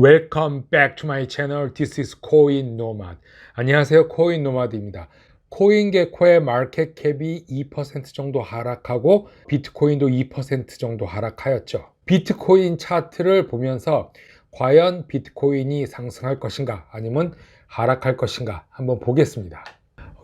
Welcome back to my channel. This is 코인 노마드. 안녕하세요. 코인 노마드입니다. 코인게코의 마켓캡이 2% 정도 하락하고 비트코인도 2% 정도 하락하였죠. 비트코인 차트를 보면서 과연 비트코인이 상승할 것인가 아니면 하락할 것인가 한번 보겠습니다.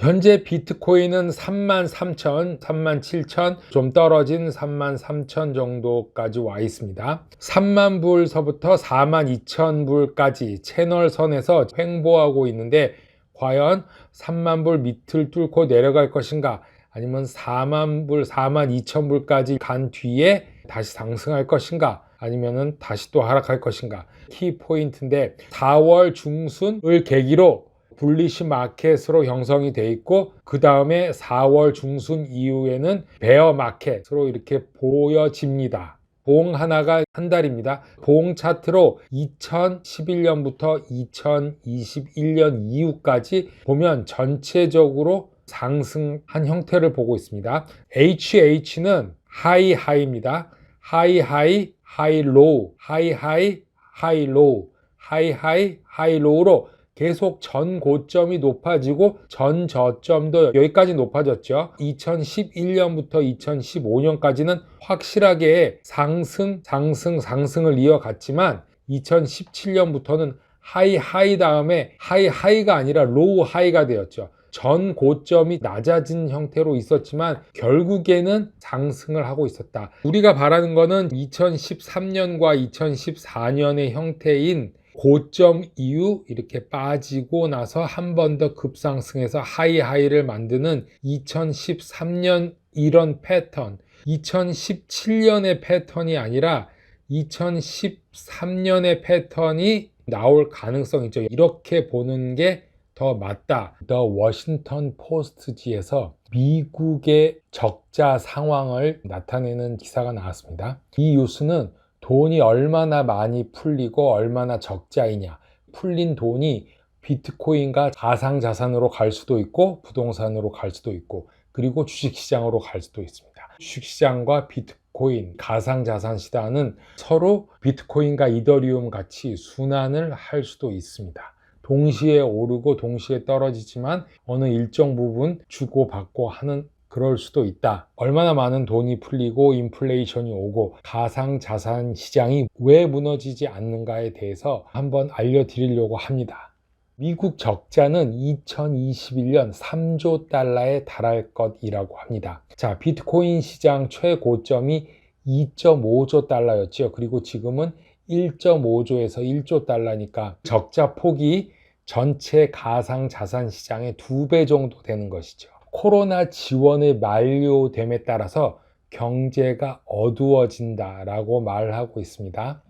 현재 비트코인은 33,000, 37,000, 좀 떨어진 33,000 정도까지 와 있습니다. 3만 불서부터 42,000불까지 채널선에서 횡보하고 있는데 과연 3만 불 밑을 뚫고 내려갈 것인가 아니면 4만 불, 42,000불까지 간 뒤에 다시 상승할 것인가 아니면 다시 또 하락할 것인가 키포인트인데 4월 중순을 계기로 불리시 마켓으로 형성이 돼 있고 그 다음에 4월 중순 이후에는 베어 마켓으로 이렇게 보여집니다. 봉 하나가 한 달입니다. 봉 차트로 2011년부터 2021년 이후까지 보면 전체적으로 상승한 형태를 보고 있습니다. HH는 하이 하이입니다. 하이 하이 하이 로우 하이 하이 하이 로우 하이 하이 하이 로우로 계속 전 고점이 높아지고 전 저점도 여기까지 높아졌죠. 2011년부터 2015년까지는 확실하게 상승을 이어갔지만 2017년부터는 하이 다음에 하이가 아니라 로우 하이가 되었죠. 전 고점이 낮아진 형태로 있었지만 결국에는 상승을 하고 있었다. 우리가 바라는 거는 2013년과 2014년의 형태인 고점 이후 이렇게 빠지고 나서 한 번 더 급상승해서 하이를 만드는 2013년 이런 패턴, 2017년의 패턴이 아니라 2013년의 패턴이 나올 가능성이 있죠. 이렇게 보는 게 더 맞다. 더 워싱턴 포스트지에서 미국의 적자 상황을 나타내는 기사가 나왔습니다. 이 뉴스는 돈이 얼마나 많이 풀리고 얼마나 적자이냐, 풀린 돈이 비트코인과 가상자산으로 갈 수도 있고 부동산으로 갈 수도 있고 그리고 주식시장으로 갈 수도 있습니다. 주식시장과 비트코인, 가상자산 시장은 서로 비트코인과 이더리움 같이 순환을 할 수도 있습니다. 동시에 오르고 동시에 떨어지지만 어느 일정 부분 주고받고 하는 그럴 수도 있다. 얼마나 많은 돈이 풀리고 인플레이션이 오고 가상자산 시장이 왜 무너지지 않는가에 대해서 한번 알려드리려고 합니다. 미국 적자는 2021년 3조 달러에 달할 것이라고 합니다. 자, 비트코인 시장 최고점이 2.5조 달러였죠. 그리고 지금은 1.5조에서 1조 달러니까 적자 폭이 전체 가상자산 시장의 2배 정도 되는 것이죠. 코로나 지원이 만료됨에 따라서 경제가 어두워진다라고 말하고 있습니다.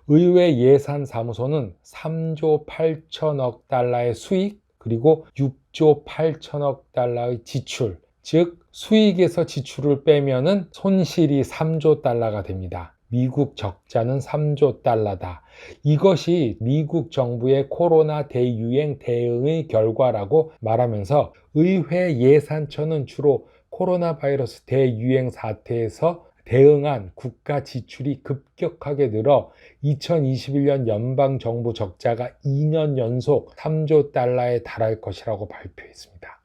의회 예산사무소는 3조 8천억 달러의 수익 그리고 6조 8천억 달러의 지출, 즉 수익에서 지출을 빼면은 손실이 3조 달러가 됩니다. 미국 적자는 3조 달러다. 이것이 미국 정부의 코로나 대유행 대응의 결과라고 말하면서 의회 예산처는 주로 코로나 바이러스 대유행 사태에서 대응한 국가 지출이 급격하게 늘어 2021년 연방정부 적자가 2년 연속 3조 달러에 달할 것이라고 발표했습니다.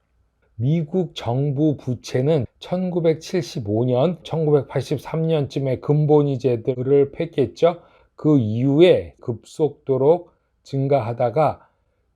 미국 정부 부채는 1975년, 1983년쯤에 근본이자들을 폐기했죠. 그 이후에 급속도로 증가하다가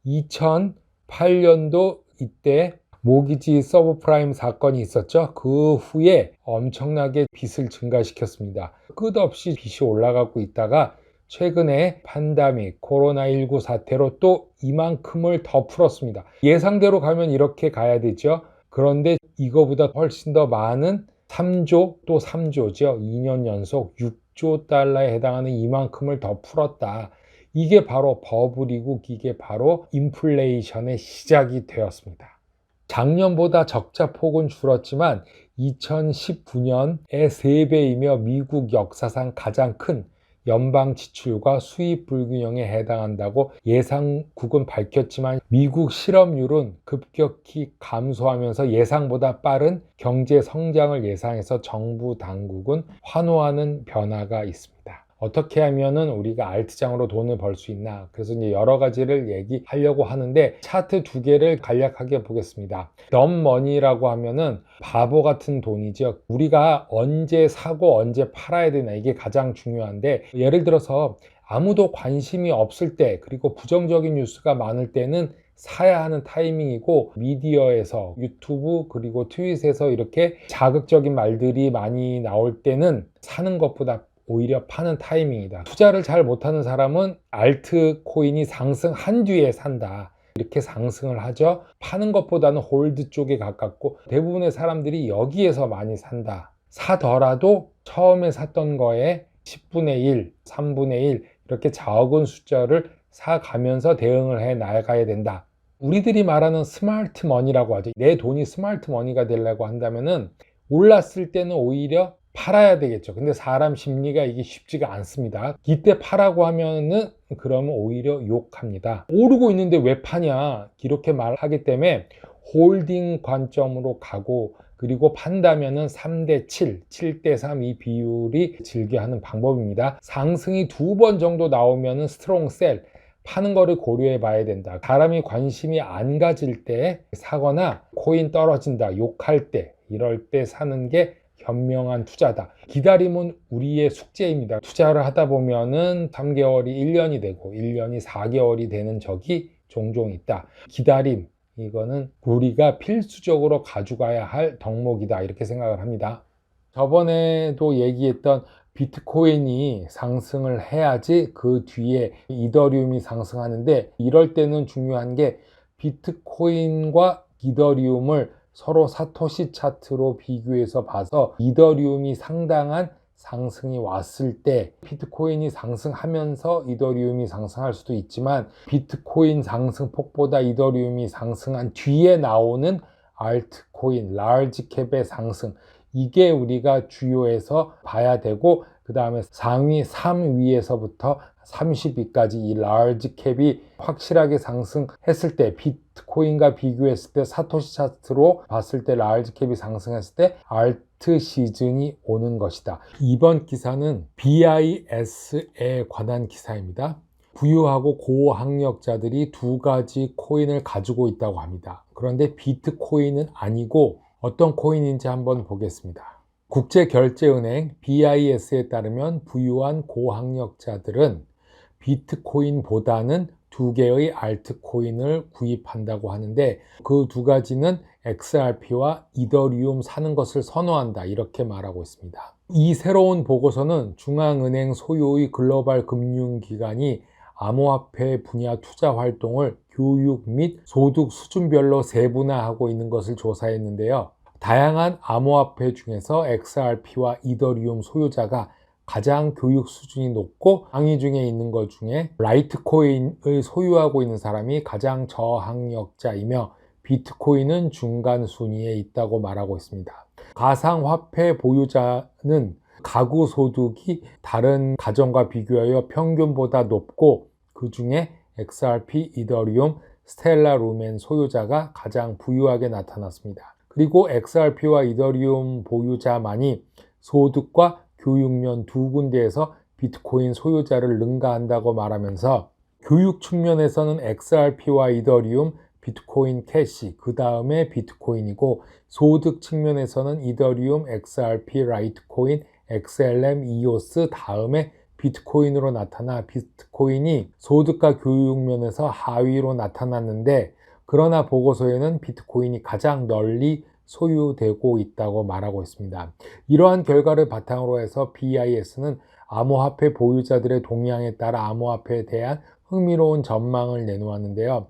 2008년도 이때 모기지 서브프라임 사건이 있었죠. 그 후에 엄청나게 빚을 증가시켰습니다. 끝없이 빚이 올라가고 있다가 최근에 팬데믹, 코로나19 사태로 또 이만큼을 더 풀었습니다. 예상대로 가면 이렇게 가야 되죠. 그런데 이거보다 훨씬 더 많은 3조 또 3조죠. 2년 연속 6조 달러에 해당하는 이만큼을 더 풀었다. 이게 바로 버블이고 이게 바로 인플레이션의 시작이 되었습니다. 작년보다 적자 폭은 줄었지만 2019년의 3배이며 미국 역사상 가장 큰 연방 지출과 수입 불균형에 해당한다고 예상국은 밝혔지만 미국 실업률은 급격히 감소하면서 예상보다 빠른 경제 성장을 예상해서 정부 당국은 환호하는 변화가 있습니다. 어떻게 하면은 우리가 알트장으로 돈을 벌 수 있나. 그래서 이제 여러 가지를 얘기하려고 하는데 차트 두 개를 간략하게 보겠습니다. 덤머니라고 하면은 바보 같은 돈이죠. 우리가 언제 사고 언제 팔아야 되나, 이게 가장 중요한데, 예를 들어서 아무도 관심이 없을 때, 그리고 부정적인 뉴스가 많을 때는 사야 하는 타이밍이고, 미디어에서, 유튜브 그리고 트윗에서 이렇게 자극적인 말들이 많이 나올 때는 사는 것보다 오히려 파는 타이밍이다. 투자를 잘 못하는 사람은 알트 코인이 상승한 뒤에 산다, 이렇게 상승을 하죠. 파는 것보다는 홀드 쪽에 가깝고, 대부분의 사람들이 여기에서 많이 산다. 사더라도 처음에 샀던 거에 10분의 1, 3분의 1 이렇게 적은 숫자를 사가면서 대응을 해 나가야 된다. 우리들이 말하는 스마트 머니라고 하죠. 내 돈이 스마트 머니가 되려고 한다면은 올랐을 때는 오히려 팔아야 되겠죠. 근데 사람 심리가 이게 쉽지가 않습니다. 이때 파라고 하면은 그러면 오히려 욕합니다. 오르고 있는데 왜 파냐, 이렇게 말하기 때문에 홀딩 관점으로 가고, 그리고 판다면은 3대 7, 7대 3 이 비율이 즐겨하는 방법입니다. 상승이 2번 정도 나오면은 스트롱 셀, 파는 거를 고려해 봐야 된다. 사람이 관심이 안 가질 때 사거나, 코인 떨어진다 욕할 때, 이럴 때 사는 게 현명한 투자다. 기다림은 우리의 숙제입니다. 투자를 하다 보면은 3개월이 1년이 되고 1년이 4개월이 되는 적이 종종 있다. 기다림, 이거는 우리가 필수적으로 가져가야 할 덕목이다, 이렇게 생각을 합니다. 저번에도 얘기했던 비트코인이 상승을 해야지 그 뒤에 이더리움이 상승하는데, 이럴 때는 중요한 게 비트코인과 이더리움을 서로 사토시 차트로 비교해서 봐서, 이더리움이 상당한 상승이 왔을 때 비트코인이 상승하면서 이더리움이 상승할 수도 있지만, 비트코인 상승폭보다 이더리움이 상승한 뒤에 나오는 알트코인, 라지 캡의 상승, 이게 우리가 주요해서 봐야 되고, 그 다음에 상위 3위에서부터 30위까지 이 라지 캡이 확실하게 상승했을 때, 비트코인과 비교했을 때 사토시 차트로 봤을 때 라지 캡이 상승했을 때 알트 시즌이 오는 것이다. 이번 기사는 BIS에 관한 기사입니다. 부유하고 고학력자들이 두 가지 코인을 가지고 있다고 합니다. 그런데 비트코인은 아니고 어떤 코인인지 한번 보겠습니다. 국제결제은행 BIS에 따르면 부유한 고학력자들은 비트코인보다는 두 개의 알트코인을 구입한다고 하는데, 그 두 가지는 XRP와 이더리움 사는 것을 선호한다, 이렇게 말하고 있습니다. 이 새로운 보고서는 중앙은행 소유의 글로벌 금융기관이 암호화폐 분야 투자 활동을 교육 및 소득 수준별로 세분화하고 있는 것을 조사했는데요. 다양한 암호화폐 중에서 XRP와 이더리움 소유자가 가장 교육 수준이 높고, 상위 중에 있는 것 중에 라이트코인을 소유하고 있는 사람이 가장 저학력자이며, 비트코인은 중간 순위에 있다고 말하고 있습니다. 가상화폐 보유자는 가구 소득이 다른 가정과 비교하여 평균보다 높고, 그 중에 XRP, 이더리움, 스텔라 루멘 소유자가 가장 부유하게 나타났습니다. 그리고 XRP와 이더리움 보유자만이 소득과 교육면 두 군데에서 비트코인 소유자를 능가한다고 말하면서, 교육 측면에서는 XRP와 이더리움, 비트코인 캐시, 그 다음에 비트코인이고, 소득 측면에서는 이더리움, XRP, 라이트코인, XLM, 이오스 다음에 비트코인으로 나타나 비트코인이 소득과 교육면에서 하위로 나타났는데, 그러나 보고서에는 비트코인이 가장 널리 소유되고 있다고 말하고 있습니다. 이러한 결과를 바탕으로 해서 BIS는 암호화폐 보유자들의 동향에 따라 암호화폐에 대한 흥미로운 전망을 내놓았는데요.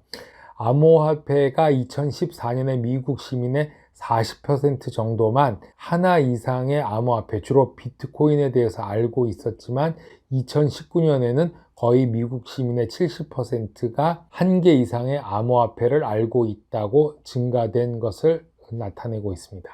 암호화폐가 2014년에 미국 시민의 40% 정도만 하나 이상의 암호화폐, 주로 비트코인에 대해서 알고 있었지만, 2019년에는 거의 미국 시민의 70%가 한 개 이상의 암호화폐를 알고 있다고 증가된 것을 나타내고 있습니다.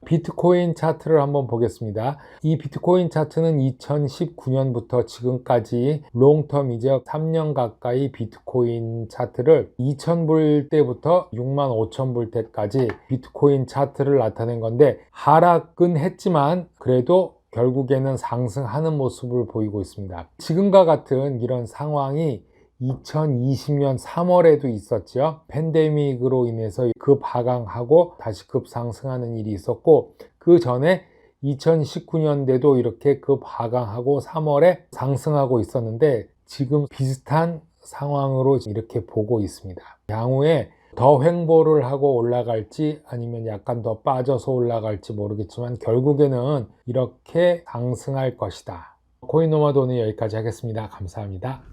비트코인 차트를 한번 보겠습니다. 이 비트코인 차트는 2019년부터 지금까지 롱텀이죠. 3년 가까이 비트코인 차트를 2,000불 때부터 65,000불 때까지 비트코인 차트를 나타낸 건데, 하락은 했지만 그래도 결국에는 상승하는 모습을 보이고 있습니다. 지금과 같은 이런 상황이 2020년 3월에도 있었죠. 팬데믹으로 인해서 급하강하고 다시 급상승하는 일이 있었고, 그 전에 2019년대도 이렇게 급하강하고 3월에 상승하고 있었는데, 지금 비슷한 상황으로 이렇게 보고 있습니다. 향후에 더 횡보를 하고 올라갈지 아니면 약간 더 빠져서 올라갈지 모르겠지만 결국에는 이렇게 상승할 것이다. 코인노마드는 여기까지 하겠습니다. 감사합니다.